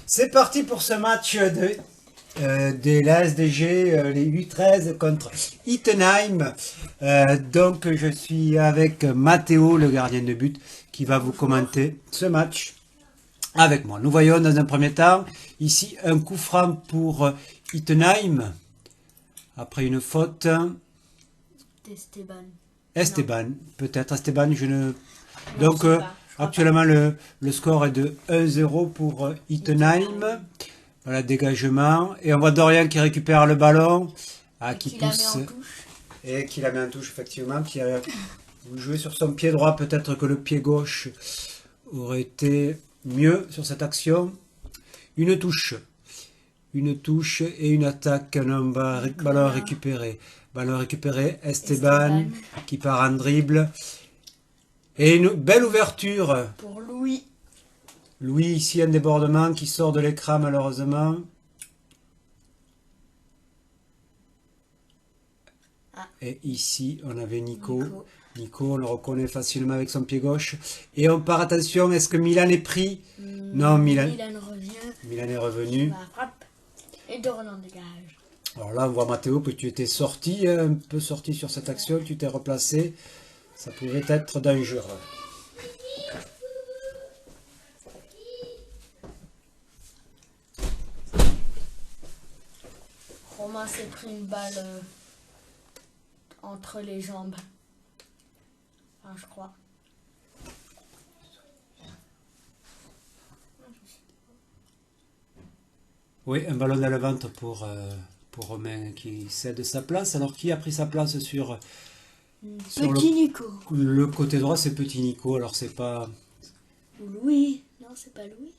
C'est parti pour ce match de la SDG, les U13 contre Ittenheim. Donc je suis avec Matteo, le gardien de but, qui va vous commenter ce match avec moi. Nous voyons dans un premier temps, ici un coup franc pour Ittenheim, après une faute. Esteban. Esteban, peut-être Esteban, je ne... Non, Donc je sais pas, je crois actuellement le score est de 1-0 pour Ittenheim. Voilà, dégagement. Et on voit Dorian qui récupère le ballon. Et Qui qui la met pousse. en touche. Et qui la met en touche, effectivement. Qui a joué sur son pied droit. Peut-être que le pied gauche aurait été mieux sur cette action. Une touche. Une touche et une attaque. Ballon récupéré. Ballon récupéré. Esteban qui part en dribble. Et une belle ouverture. Pour Louis. Louis, ici un débordement qui sort de l'écran malheureusement. Ah. Et ici, on avait Nico. Nico, on le reconnaît facilement avec son pied gauche. Et on part, attention, est-ce que Milan est pris? Non, Milan revient. Milan est revenu. La frappe. Et Dorian dégage. Alors là, on voit Matteo que tu étais sorti, un peu sorti sur cette action, tu t'es replacé. Ça pouvait être dangereux. Romain s'est pris une balle entre les jambes. Enfin, je crois. Oui, un ballon dans le ventre pour Romain qui cède sa place. Alors, qui a pris sa place sur Petit Nico. Le côté droit, c'est Petit Nico. Alors, c'est pas... Ou Louis. Non, c'est pas Louis.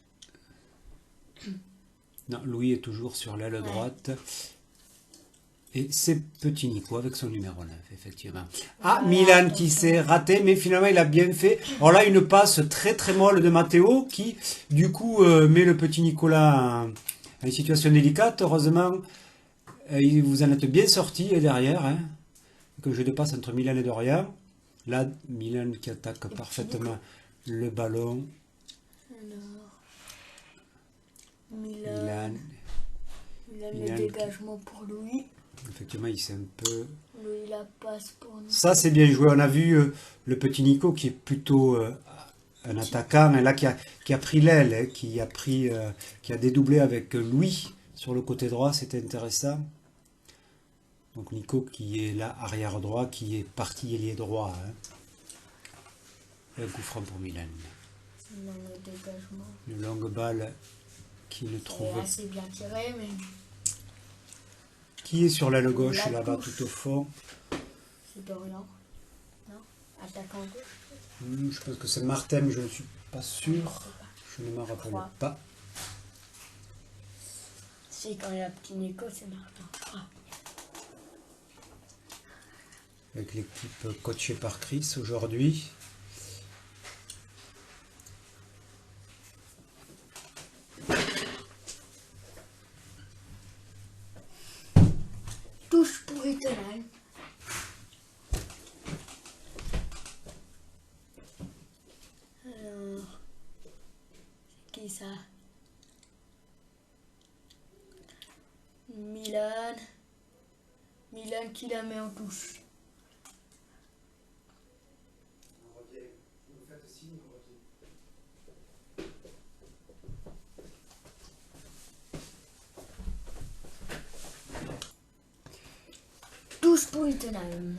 Non, Louis est toujours sur l'aile droite. Et c'est Petit Nico avec son numéro 9, effectivement. Ah, voilà, Milan qui s'est raté, mais finalement il a bien fait. Alors là, une passe très très molle de Matteo qui, du coup, met le petit Nicolas en situation délicate. Heureusement, vous en êtes bien sorti derrière. Hein, que jeu de passe entre Milan et Dorian. Là, Milan qui attaque parfaitement le ballon. Alors, Milan, le dégagement pour Louis. Effectivement, il s'est un peu... Louis la passe pour nous. Ça, c'est bien joué. On a vu le petit Nico qui est plutôt un attaquant, mais là qui a pris l'aile, hein, qui a dédoublé avec Louis sur le côté droit. C'était intéressant. Donc Nico qui est là, arrière droit, qui est parti ailier droit. Hein. Et un coup franc pour Milan. Une longue balle qui ne trouve... assez bien tiré, mais... Qui est sur l'aile gauche, là-bas, tout au fond? C'est Dorian. Non? Attaquant gauche? Je pense que c'est Martin, mais je ne suis pas sûr. Je ne m'en rappelle pas. Si, quand il y a petit Nico, c'est Martin. Avec l'équipe coachée par Chris aujourd'hui. Touche pour Ittenheim. Alors, c'est qui ça? Milan. Milan qui la met en touche. Touche pour Ittenheim.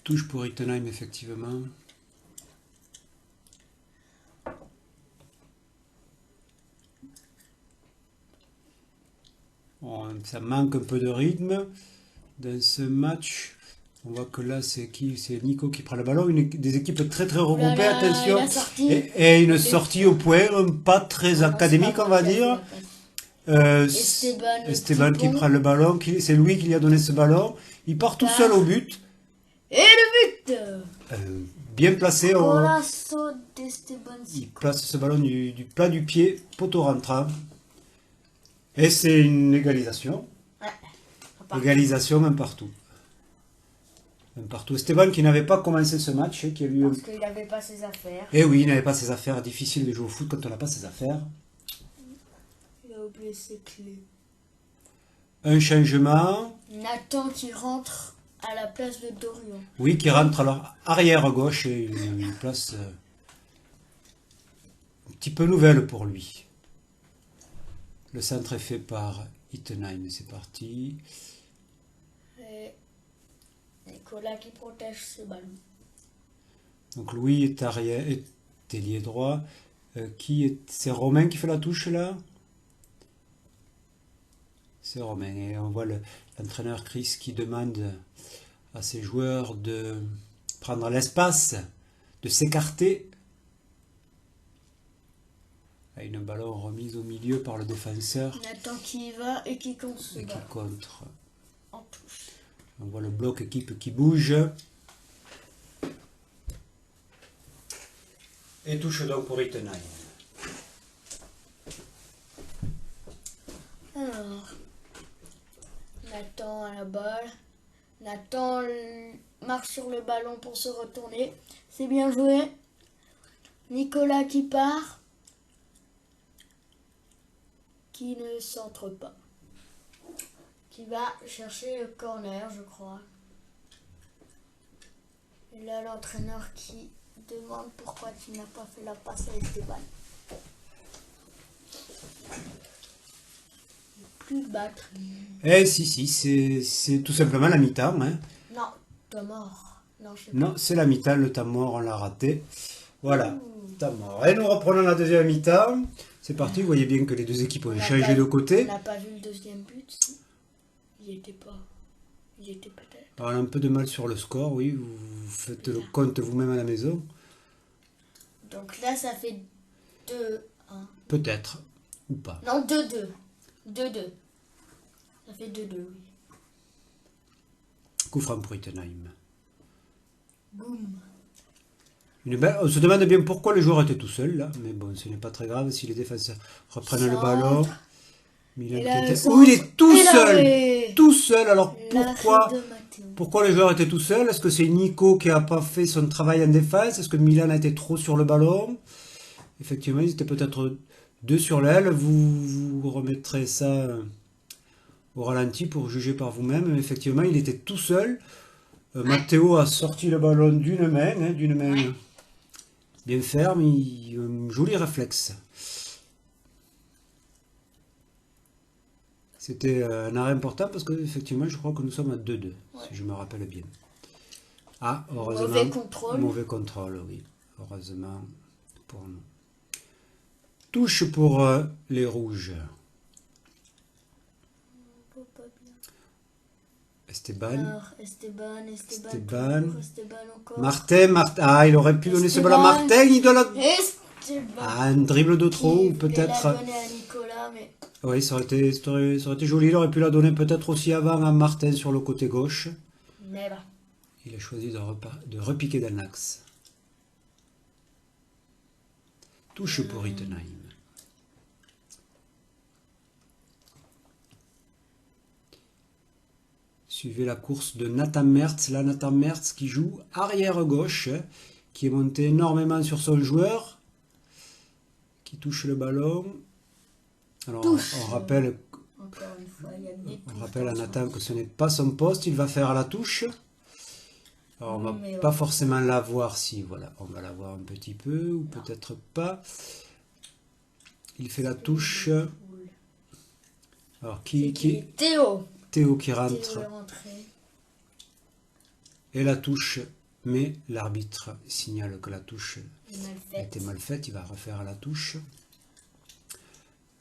Touche pour Ittenheim, effectivement. Bon, ça manque un peu de rythme dans ce match. On voit que là, c'est qui? C'est Nico qui prend le ballon. Des équipes très très regroupées, attention. Et une sortie au point, pas très académique, on va dire. Esteban qui prend le ballon. C'est lui qui lui a donné ce ballon. Il part tout seul au but. Et le but bien placé. d'Esteban. Il place ce ballon du plat du pied, poteau rentrant. Et c'est une égalisation. Ouais. Égalisation un partout. Un partout. Esteban qui n'avait pas commencé ce match. Qui a eu... Parce qu'il n'avait pas ses affaires. Et oui, il n'avait pas ses affaires. Difficile de jouer au foot quand on n'a pas ses affaires. a oublié ses clés. Un changement. Nathan qui rentre à la place de Dorian. Oui, qui rentre alors arrière gauche, et une place un petit peu nouvelle pour lui. Le centre est fait par Ittenheim, c'est parti. Et Nicolas qui protège ce ballon. Donc Louis est arrière, est ailier droit. C'est Romain qui fait la touche là? C'est Romain. Et on voit l'entraîneur Chris qui demande à ses joueurs de prendre l'espace, de s'écarter. Une ballon remise au milieu par le défenseur. Nathan qui y va et qui compte ce Et qui ballon. contre. En touche. On voit le bloc équipe qui bouge. Et touche donc pour Ittenheim. Alors, Nathan à la balle. Nathan marche sur le ballon pour se retourner. C'est bien joué. Nicolas qui part. Qui ne centre pas. Qui va chercher le corner, je crois. Et là, l'entraîneur qui demande pourquoi tu n'as pas fait la passe à Esteban. Plus de batterie. Eh si, c'est tout simplement la mi-temps. Hein. Non, t'es mort. Non, je sais pas. Non, c'est la mi-temps, le temps mort, on l'a raté. Voilà, Ouh. temps mort. Et nous reprenons la deuxième mi-temps. C'est parti, vous voyez bien que les deux équipes ont changé de côté. On n'a pas vu le deuxième but, si. Il y était pas. Il y était peut-être. Alors, on a un peu de mal sur le score, oui, vous faites le compte vous-même à la maison. Donc là, ça fait 2-1. Peut-être, ou pas. Non, 2-2. 2-2. Ça fait 2-2, oui. Coup franc pour Ittenheim. Boum. On se demande bien pourquoi les joueurs étaient tout seuls là, mais bon, ce n'est pas très grave si les défenseurs reprennent le ballon. Milan Et là, qui le était... centre. Oh, il est tout Et là, seul, oui. tout seul. Alors L'arrêt de Matteo. pourquoi les joueurs étaient tout seuls? Est-ce que c'est Nico qui n'a pas fait son travail en défense? Est-ce que Milan a été trop sur le ballon? Effectivement, ils étaient peut-être deux sur l'aile. Vous remettrez ça au ralenti pour juger par vous-même. Mais effectivement, il était tout seul. Matteo a sorti le ballon d'une main, Ouais. bien ferme, un joli réflexe. C'était un arrêt important parce que effectivement, je crois que nous sommes à 2-2, si je me rappelle bien. Ah, heureusement. Mauvais contrôle. Mauvais contrôle, oui. Heureusement pour nous. Touche pour les rouges. Esteban. Alors, Esteban Esteban. toujours, Esteban encore. Martin. Ah, il aurait pu donner ce ballon à Esteban. Martin. Il doit Esteban. Ah, un dribble de trop, ou Il voulait peut-être. la donner à Nicolas, mais Oui, ça aurait été joli. Il aurait pu la donner peut-être aussi avant à Martin sur le côté gauche. bah. Il a choisi de repiquer dans l'axe. Touche pour Ittenheim. Suivez la course de Nathan Mertz. Là, Nathan Mertz qui joue arrière gauche, qui est monté énormément sur son joueur, qui touche le ballon. Alors, on rappelle Encore une fois, il y a des On touches rappelle à dans Nathan que ce n'est pas son poste, il va faire la touche. Alors on va Mais pas ouais. forcément la voir si, voilà, on va la voir un petit peu, ou peut-être pas. Il fait la touche. Alors qui Théo. Théo qui Théo rentre est rentré. et la touche, mais l'arbitre signale que la touche Il est mal a fait. été mal faite, il va refaire la touche.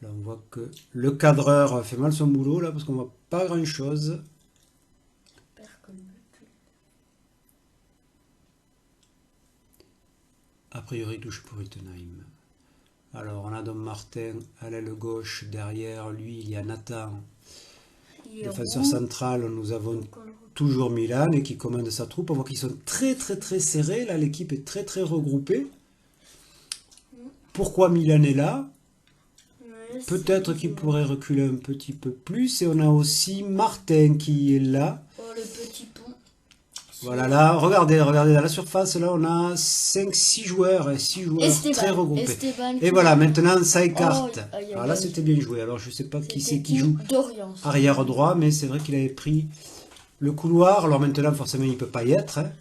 Là on voit que le cadreur fait mal son boulot là parce qu'on voit pas grand chose. J'espère que le but. A priori, touche pour Ittenheim. Alors, on a donc Martin à l'aile gauche. Derrière lui, il y a Nathan. Il est Défenseur roux. central, nous avons Donc, on le retrouve. toujours Milan et qui commande sa troupe. On voit qu'ils sont très très très serrés. Là, l'équipe est très très regroupée. Pourquoi Milan est là? Ouais, Peut-être c'est qu'il bizarre. pourrait reculer un petit peu plus. Et on a aussi Martin qui est là. Oh, le petit pont Voilà, là, regardez dans la surface, là, on a 5-6 joueurs, et 6 joueurs Esteban, très regroupés. Esteban Et qui- voilà, maintenant, ça écarte. Oh, aïe, aïe, Alors là, aïe. c'était bien joué. Alors, je sais pas qui C'était c'est qui joue Dorian. ça. arrière droit, mais c'est vrai qu'il avait pris le couloir. Alors maintenant, forcément, il peut pas y être. Hein.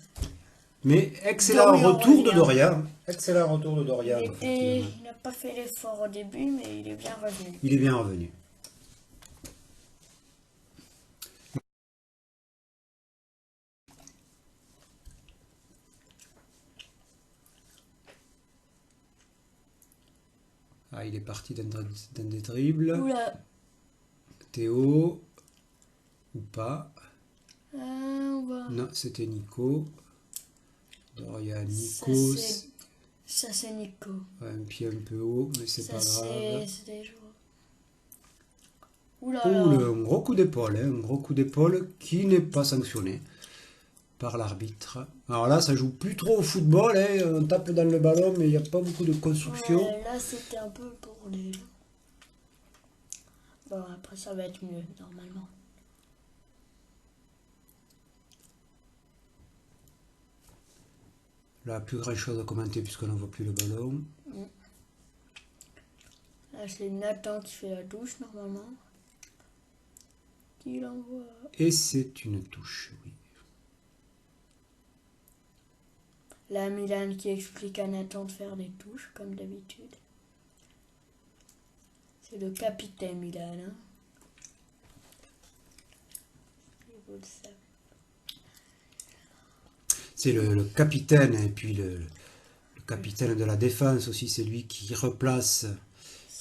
Mais excellent Dorian retour de revient. Dorian. Excellent retour de Dorian, Il effectivement. n'a pas fait l'effort au début, mais il est bien revenu. Il est bien revenu. Ah, il est parti d'un des dribbles. Oula. Théo. Ou pas. On va... Non, c'était Nico. Dorian, Ça, Nico. c'est Nico. Ouais, un pied un peu haut, mais c'est Ça, pas grave. c'est des joueurs. Oula. Oh, un gros coup d'épaule, hein, un gros coup d'épaule qui n'est pas sanctionné par l'arbitre. Alors là, ça joue plus trop au football, hein, on tape dans le ballon, mais il n'y a pas beaucoup de construction. Ouais, là, c'était un peu pour les... Bon, après, ça va être mieux, normalement. Là, plus grand chose à commenter puisqu'on ne voit plus le ballon. Là, c'est Nathan qui fait la touche, normalement. Qui l'envoie. Et c'est une touche, oui. Là, Milan qui explique à Nathan de faire des touches, comme d'habitude. C'est le capitaine, Milan. Hein. Et vous le savez. C'est le capitaine, et puis le capitaine de la défense aussi, c'est lui qui replace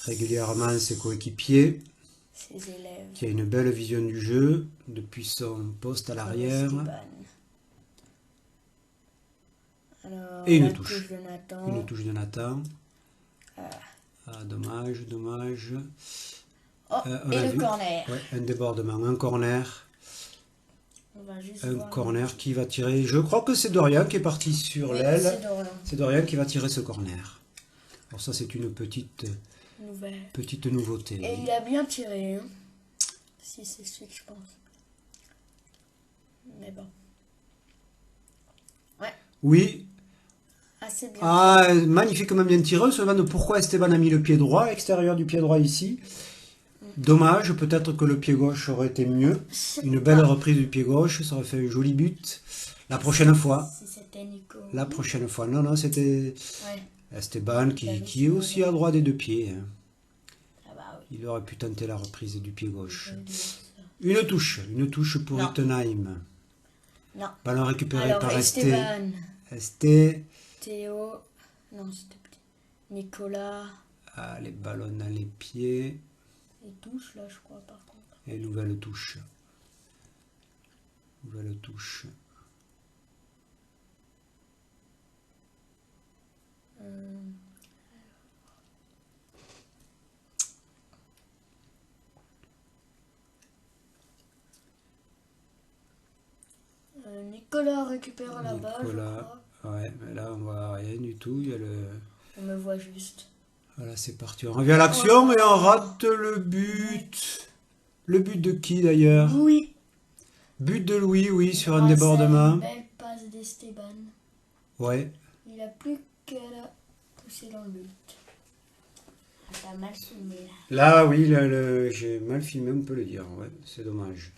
régulièrement ses coéquipiers, Ses élèves. qui a une belle vision du jeu depuis son poste à l'arrière. Esteban. Alors, Et une la touche. de Nathan. Une touche de Nathan. Ah, dommage, dommage. Oh, On et a le vu. corner. Ouais, un débordement, un corner. On va juste Un voir. corner qui va tirer. Je crois que c'est Dorian qui est parti sur Oui, l'aile. c'est Dorian. C'est Dorian qui va tirer ce corner. Alors ça, c'est une petite nouveauté. Et Oui. il a bien tiré. Hein. Si, c'est celui que je pense. Mais bon. Ouais, Oui. assez bien. Ah, magnifiquement bien tiré. On se demande pourquoi Esteban a mis le pied droit, extérieur du pied droit ici. Dommage, peut-être que le pied gauche aurait été mieux. Une belle reprise du pied gauche, ça aurait fait un joli but. La prochaine fois. Si c'était Nico. La prochaine fois. Non, non, c'était Ouais. Esteban qui est aussi à droit des deux pieds. Hein. Ah bah oui. Il aurait pu tenter la reprise du pied gauche. je veux dire ça. Une touche pour Non. Rittenheim. Non. Ballon récupéré Alors, par Esteban. Esté. Théo. Non, c'était petit. Nicolas. Ah, les ballons dans les pieds. Il touche là, je crois, par contre. Et nouvelle touche. Nouvelle touche. Nicolas récupère la balle, je Nicolas. crois. Ouais, mais là, on voit rien du tout. Il y a le... On me voit juste. Voilà, c'est parti. On revient à l'action et on rate le but. Le but de qui d'ailleurs? Oui. But de Louis, oui, sur un Grâce à débordement. une belle passe d'Esteban. Ouais. Il n'a plus qu'à la pousser dans le but. Ah, t'as mal filmé là. Là, oui, j'ai mal filmé, on peut le dire. Ouais, c'est dommage.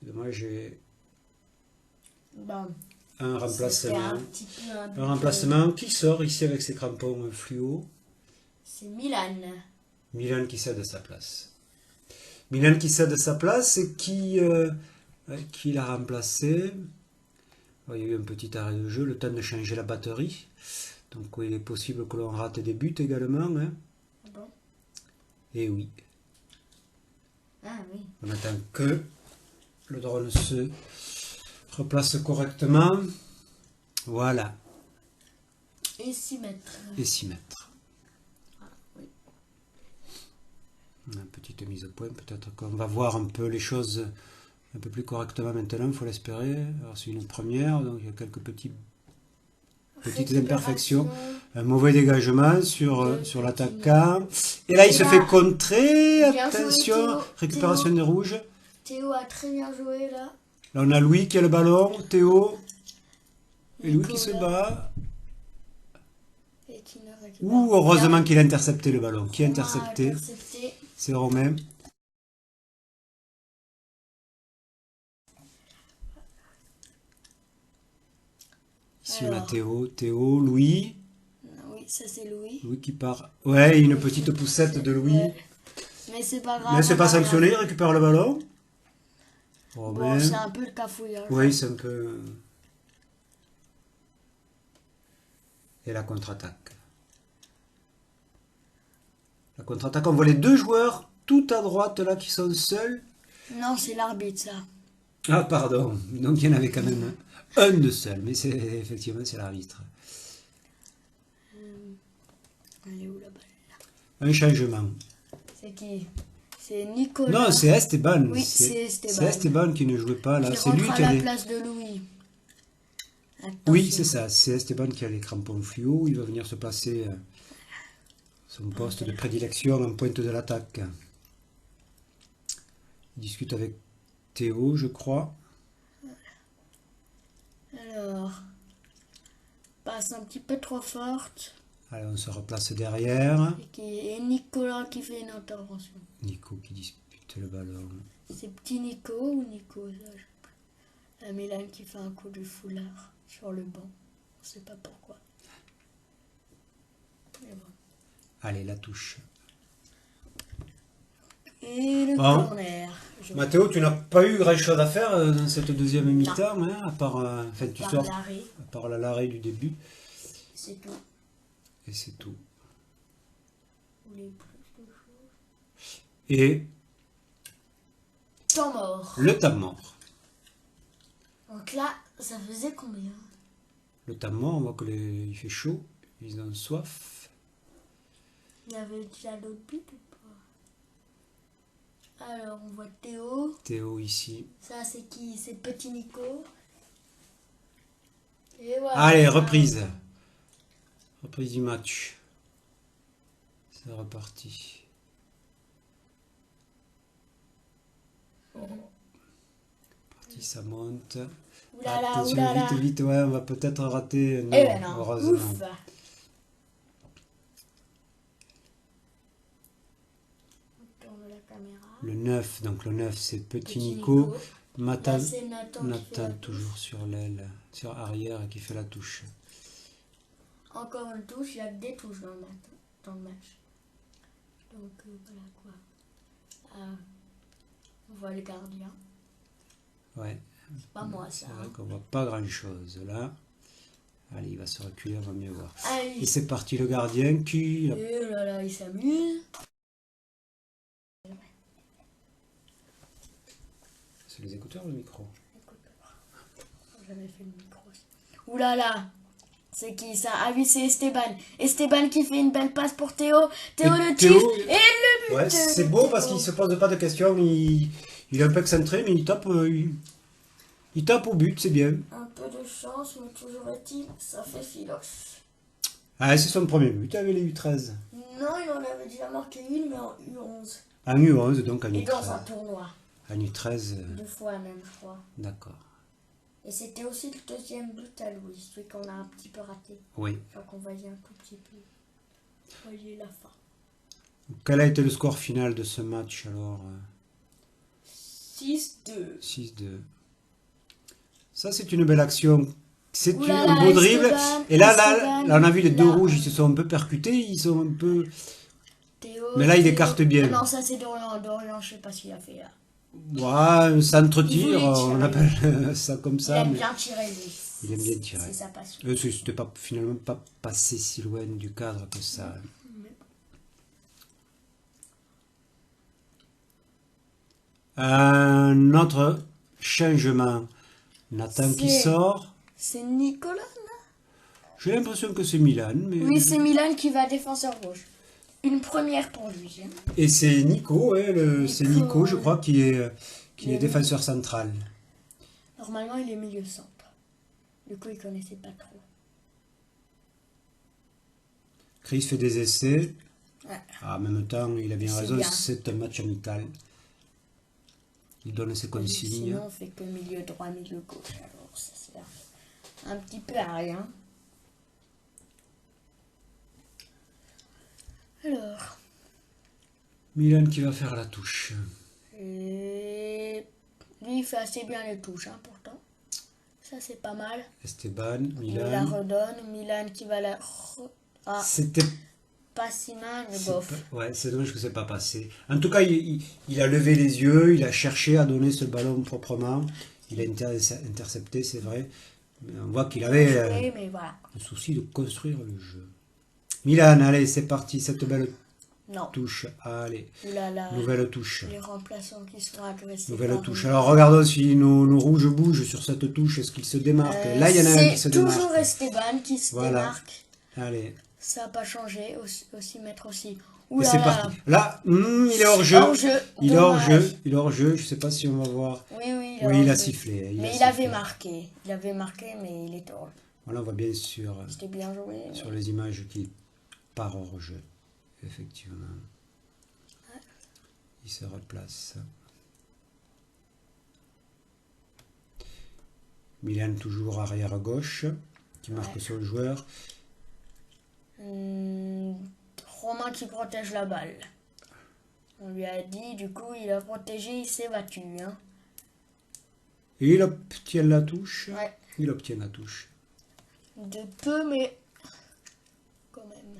Dommage, j'ai Bon, un c'était remplacement. un petit peu un but. Un remplacement qui sort ici avec ses crampons fluo. C'est Milan. Milan qui cède sa place. Milan qui cède sa place et qui l'a remplacé. Il y a eu un petit arrêt de jeu, le temps de changer la batterie. Donc il est possible que l'on rate des buts également. Hein. Bon. Et oui, Ah oui. on attend que le drone se replace correctement. Voilà, Et 6 mètres. et 6 mètres. Ah, oui. Une petite mise au point, peut-être qu'on va voir un peu les choses un peu plus correctement maintenant, il faut l'espérer. Alors c'est une première, donc il y a quelques petites imperfections. Un mauvais dégagement sur l'attaquant. Et là il se là, fait contrer, bien joué, attention, Théo. récupération des rouges. Théo a très bien joué là. Là on a Louis qui a le ballon, Théo. Et Louis qui se Nicolas. bat. Et qui ne récupère Ouh, rien. heureusement qu'il a intercepté le ballon. Qui a Romain intercepté? intercepté. C'est Romain. Ici on a Alors. Théo, Louis. Oui, ça c'est Louis. Louis qui part. Ouais, une petite poussette de Louis. Ouais. Mais c'est pas grave. Mais c'est on pas va sanctionné, il regarder. récupère le ballon. Bon, Romain. c'est un peu le cafouillage. Oui, c'est un peu. Et la contre-attaque. La contre-attaque, on voit les deux joueurs tout à droite là qui sont seuls. Non, c'est l'arbitre ça. Ah, pardon. Donc il y en avait quand même un de seul, mais c'est effectivement c'est l'arbitre. Elle est où la balle? Un changement. C'est qui? C'est Nicolas. Non, c'est Esteban. Oui, c'est Esteban. C'est Esteban qui ne jouait pas là. Qui C'est lui rentre qui à a la les... place de Louis. Oui, Attention. c'est ça. C'est Esteban qui a les crampons fluo. Il va venir se placer son poste de prédilection en pointe de l'attaque. Il discute avec Théo, je crois. Alors, passe un petit peu trop forte. Allez, on se replace derrière. Et Nicolas qui fait une intervention. Nico qui dispute le ballon. C'est petit Nico ou Nico ça, je sais pas. La Mélane qui fait un coup de foulard sur le banc. On sait pas pourquoi. Mais bon. Allez, la touche. Et le Bon. corner. Mathéo, tu n'as pas eu grand-chose à faire dans cette deuxième mi-temps, hein, à part, enfin, tu Par sors, l'arrêt, à part l'arrêt du début, c'est tout. et c'est tout. Vous voulez plus de choses? Et Temps mort. le temps mort. Donc là, ça faisait combien? Le temps mort, on voit qu'il fait chaud, ils ont soif. Il y avait déjà l'autre but ou pas? Alors, on voit Théo. Théo ici. Ça, c'est qui? C'est petit Nico. Et voilà. Allez, reprise. Reprise du match. C'est reparti. Parti, ça monte. Oulala, Attention, oulala. vite, vite, ouais, on va peut-être rater. Non, Eh ben non. heureusement. Ouf. On tourne la caméra. Le 9, donc le 9 c'est Petit Petit Nico. Nico. Nathan, Là, c'est Nathan qui fait Nathan la toujours touche. sur l'aile, sur arrière et qui fait la touche. Encore une touche, il y a que des touches dans le match. Donc voilà quoi. On voit le gardien. Ouais, C'est pas moi ça. c'est vrai qu'on voit pas grand chose là. Allez, il va se reculer, on va mieux voir. Allez. Et c'est parti le gardien qui... Et là là, il s'amuse. C'est les écouteurs ou le micro? J'ai jamais fait le micro. Ouh là là. C'est qui ça? Ah oui, c'est Esteban. Esteban qui fait une belle passe pour Théo. Théo Et le Théo, tire. Et le but. ouais, c'est de beau Théo. parce qu'il se pose pas de questions, il est un peu excentré, mais il tape, il tape au but, c'est bien. Un peu de chance, mais toujours est-il, ça fait filoche. Ah, c'est son premier but avec les U13. Non, il en avait déjà marqué une, mais en U11. En U11, donc en Et dans un U13. tournoi. En U13, 2 fois même, je crois. d'accord. Et c'était aussi le deuxième but à Louis, celui qu'on a un petit peu raté. Oui. Enfin, qu'on voyait un tout petit peu. Vous voyez la fin. Quel a été le score final de ce match alors? 6-2. 6-2. Ça, c'est une belle action. C'est Ouh là un là, beau dribble. Esteban, Et là, Esteban, là, on a vu les deux là. rouges, ils se sont un peu percutés, ils sont un peu... Théo, Mais là, il Théo. écarte bien. Ah non, ça c'est Dorian, je sais pas ce qu'il a fait là. Ouais, un centre-tir, Il voulait tirer. on appelle ça comme Il ça. aime mais bien tirer lui. il aime bien tirer. C'est sa passion. C'était pas, finalement pas passé si loin du cadre que ça. Un autre changement. Nathan qui C'est- sort. C'est Nicolas? J'ai l'impression que c'est Milan. Mais... Oui, c'est Milan qui va défenseur gauche. Une première pour lui. Hein. Et c'est Nico, ouais, c'est Nico, je ouais. crois, qui est Le- défenseur central. Normalement, il est milieu centre. Du coup, il connaissait pas trop. Chris fait des essais. Ouais. En même temps, il a bien C'est raison, bien. c'est un match amical. Il donne ses consignes. Sinon, on fait que milieu droit, milieu gauche. Alors, ça sert un petit peu à rien. Alors, Milan qui va faire la touche. et lui il fait assez bien les touches, hein, pourtant. Ça c'est pas mal. Esteban, Il la Milan. redonne. Milan qui va la... Ah, C'était... pas si mal, mais c'est bof. ouais, c'est dommage que c'est pas passé. En tout cas, il a levé les yeux, il a cherché à donner ce ballon proprement. Il a intercepté, c'est vrai. Mais on voit qu'il avait Joué, mais voilà. le souci de construire le jeu. Milan, allez, c'est parti, cette belle Non. touche. Allez, Oulala. nouvelle touche. Les remplaçants qui sont agressés. Nouvelle par touche. une- Alors regardons si nos rouges bougent sur cette touche. Est-ce qu'ils se démarquent? Là, il y en a un qui se C'est toujours démarque. Esteban qui se Voilà. démarque. Allez, Ça n'a pas changé. Aussi mettre aussi. et Oulala. c'est parti. Là, il est hors jeu. Hors-jeu. Il est hors Dommage. jeu. Il est hors jeu. Je sais pas si on va voir. Oui, oui. Oui, il a hors-jeu. sifflé. Mais il sifflé. avait marqué. Il avait marqué, mais il était hors. Voilà, on voit bien sur C'était bien joué. sur les images qu'il part hors jeu. Effectivement. Il se replace. Milan toujours arrière à gauche, qui marque sur le joueur. Romain qui protège la balle. On lui a dit, du coup, il a protégé, il s'est battu. Hein. Et il obtient la touche. Ouais. Il obtient la touche. De peu, mais quand même.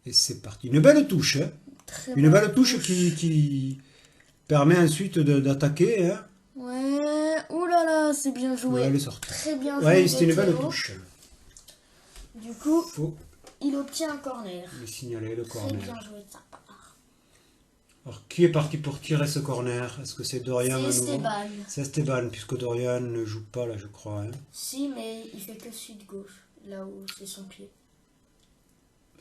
Et c'est parti. Une belle touche. Hein. Très Une bonne belle touche qui permet ensuite d'attaquer. Hein. Ouais, oulala, c'est bien joué. Ouais, elle est sortie. Très bien joué. Ouais, de c'était une belle Théo. touche. Du coup, Faut il obtient un corner. le signaler, le Très corner. bien joué de sa part. Alors, qui est parti pour tirer ce corner? Est-ce que c'est Dorian C'est à nouveau? Esteban. C'est Esteban, puisque Dorian ne joue pas là, je crois. Hein. Si, mais il fait que sud-gauche, là où c'est son pied.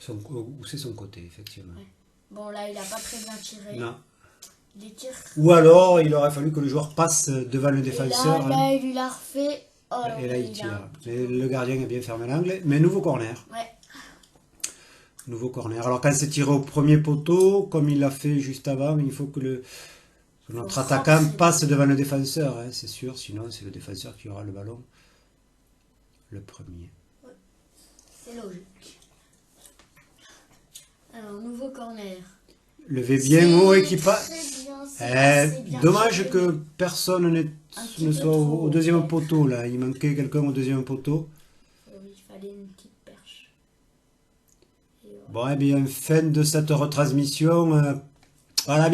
Ou c'est son côté, effectivement. Ouais. Bon, là, il a pas très bien tiré. Non. Il tire. Ou alors, il aurait fallu que le joueur passe devant le Et défenseur. là, Hein. là, il lui l'a refait. Oh, Et là, il a tire. un- Mais le gardien a bien fermé l'angle. Mais nouveau corner. Ouais. Nouveau corner. Alors, quand c'est tiré au premier poteau, comme il l'a fait juste avant, il faut que notre Faut attaquant rentrer. passe devant le défenseur. Hein, c'est sûr. Sinon, c'est le défenseur qui aura le ballon. Le premier. C'est logique. Alors, nouveau corner. Levez bien C'est haut et qui passe. très bien, c'est assez bien Dommage tiré. que personne Un petit ne peu soit trop au deuxième haut. poteau là. Il manquait quelqu'un au deuxième poteau. Il fallait une petite perche. Et voilà. Bon, eh bien, fin de cette retransmission. Voilà.